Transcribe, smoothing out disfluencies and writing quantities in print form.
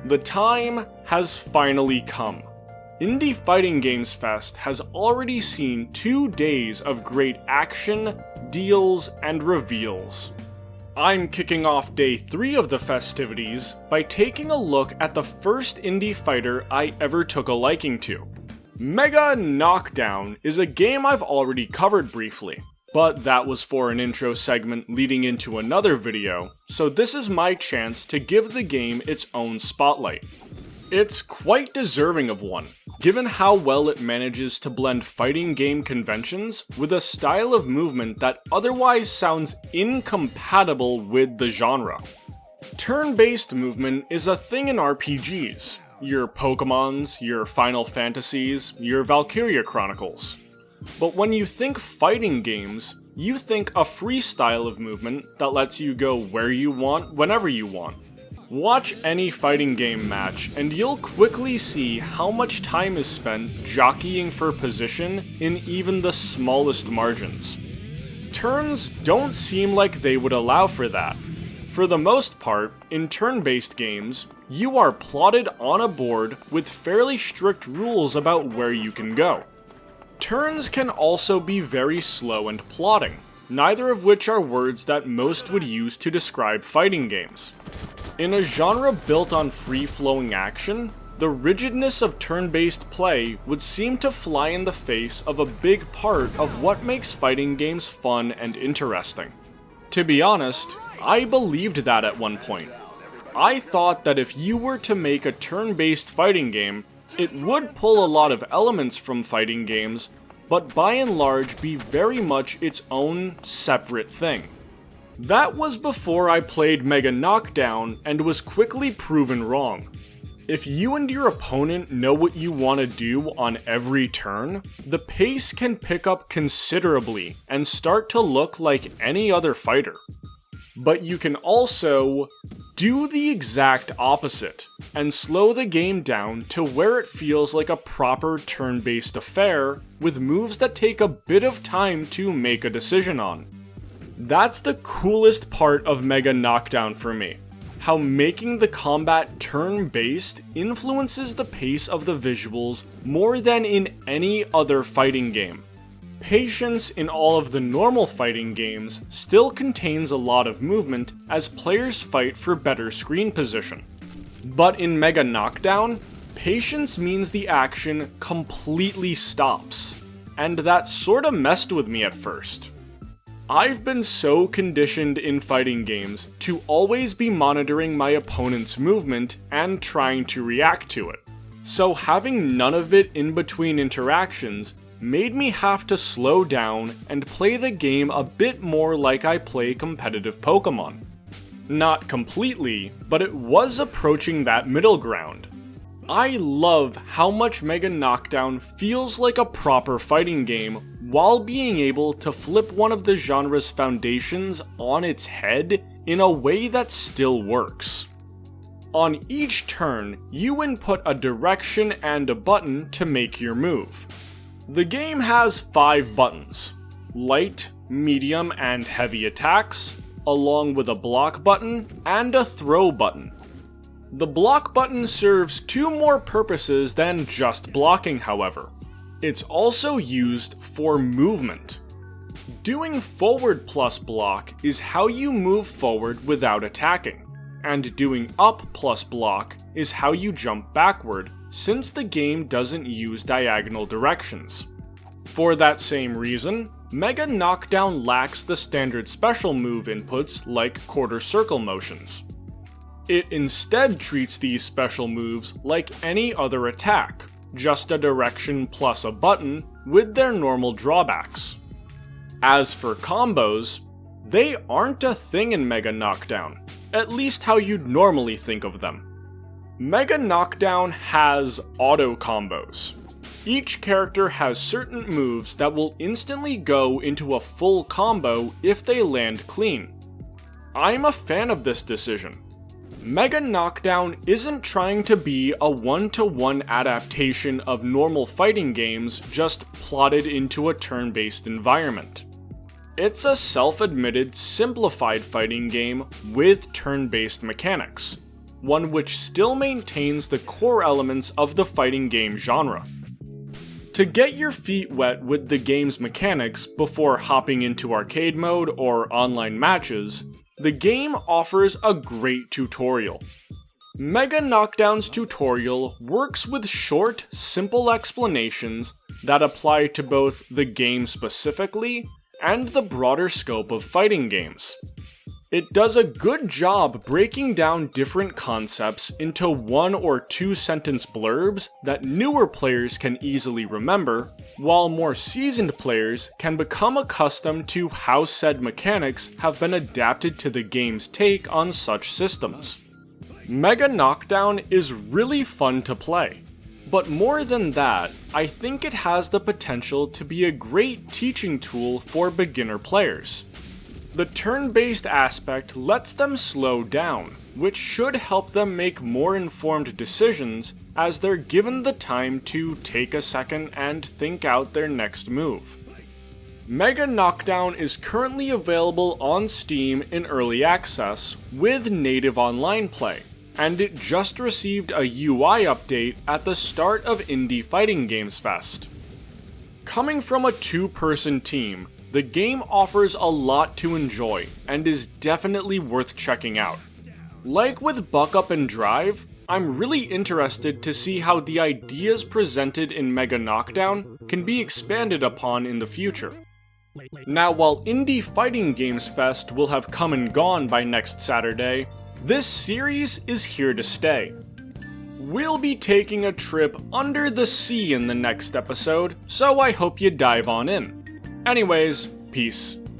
The time has finally come. Indie Fighting Games Fest has already seen 2 days of great action, deals, and reveals. I'm kicking off day 3 of the festivities by taking a look at the first indie fighter I ever took a liking to. Mega Knockdown is a game I've already covered briefly, but that was for an intro segment leading into another video, so this is my chance to give the game its own spotlight. It's quite deserving of one, given how well it manages to blend fighting game conventions with a style of movement that otherwise sounds incompatible with the genre. Turn-based movement is a thing in RPGs, your Pokemons, your Final Fantasies, your Valkyria Chronicles. But when you think fighting games, you think a freestyle of movement that lets you go where you want, whenever you want. Watch any fighting game match, and you'll quickly see how much time is spent jockeying for position in even the smallest margins. Turns don't seem like they would allow for that. For the most part, in turn-based games, you are plotted on a board with fairly strict rules about where you can go. Turns can also be very slow and plodding, neither of which are words that most would use to describe fighting games. In a genre built on free-flowing action, the rigidness of turn-based play would seem to fly in the face of a big part of what makes fighting games fun and interesting. To be honest, I believed that at one point. I thought that if you were to make a turn-based fighting game, it would pull a lot of elements from fighting games, but by and large be very much its own separate thing. That was before I played Mega Knockdown and was quickly proven wrong. If you and your opponent know what you want to do on every turn, the pace can pick up considerably and start to look like any other fighter. But you can also do the exact opposite, and slow the game down to where it feels like a proper turn-based affair, with moves that take a bit of time to make a decision on. That's the coolest part of Mega Knockdown for me, how making the combat turn-based influences the pace of the visuals more than in any other fighting game. Patience in all of the normal fighting games still contains a lot of movement as players fight for better screen position. But in Mega Knockdown, patience means the action completely stops, and that sorta messed with me at first. I've been so conditioned in fighting games to always be monitoring my opponent's movement and trying to react to it, so having none of it in between interactions made me have to slow down and play the game a bit more like I play competitive Pokemon. Not completely, but it was approaching that middle ground. I love how much Mega Knockdown feels like a proper fighting game while being able to flip one of the genre's foundations on its head in a way that still works. On each turn, you input a direction and a button to make your move. The game has 5 buttons: light, medium, and heavy attacks, along with a block button and a throw button. The block button serves 2 more purposes than just blocking, however. It's also used for movement. Doing forward plus block is how you move forward without attacking, and doing up plus block is how you jump backward, since the game doesn't use diagonal directions. For that same reason, Mega Knockdown lacks the standard special move inputs like quarter circle motions. It instead treats these special moves like any other attack, just a direction plus a button with their normal drawbacks. As for combos, they aren't a thing in Mega Knockdown, at least how you'd normally think of them. Mega Knockdown has auto combos. Each character has certain moves that will instantly go into a full combo if they land clean. I'm a fan of this decision. Mega Knockdown isn't trying to be a one-to-one adaptation of normal fighting games just plotted into a turn-based environment. It's a self-admitted simplified fighting game with turn-based mechanics. one which still maintains the core elements of the fighting game genre. To get your feet wet with the game's mechanics before hopping into arcade mode or online matches, the game offers a great tutorial. Mega Knockdown's tutorial works with short, simple explanations that apply to both the game specifically and the broader scope of fighting games. It does a good job breaking down different concepts into 1 or 2 sentence blurbs that newer players can easily remember, while more seasoned players can become accustomed to how said mechanics have been adapted to the game's take on such systems. Mega Knockdown is really fun to play, but more than that, I think it has the potential to be a great teaching tool for beginner players. The turn-based aspect lets them slow down, which should help them make more informed decisions as they're given the time to take a second and think out their next move. Mega Knockdown is currently available on Steam in early access with native online play, and it just received a UI update at the start of Indie Fighting Games Fest. Coming from a 2-person team, the game offers a lot to enjoy and is definitely worth checking out. Like with Buck Up and Drive, I'm really interested to see how the ideas presented in Mega Knockdown can be expanded upon in the future. Now, while Indie Fighting Games Fest will have come and gone by next Saturday, this series is here to stay. We'll be taking a trip under the sea in the next episode, so I hope you dive on in. Anyways, peace.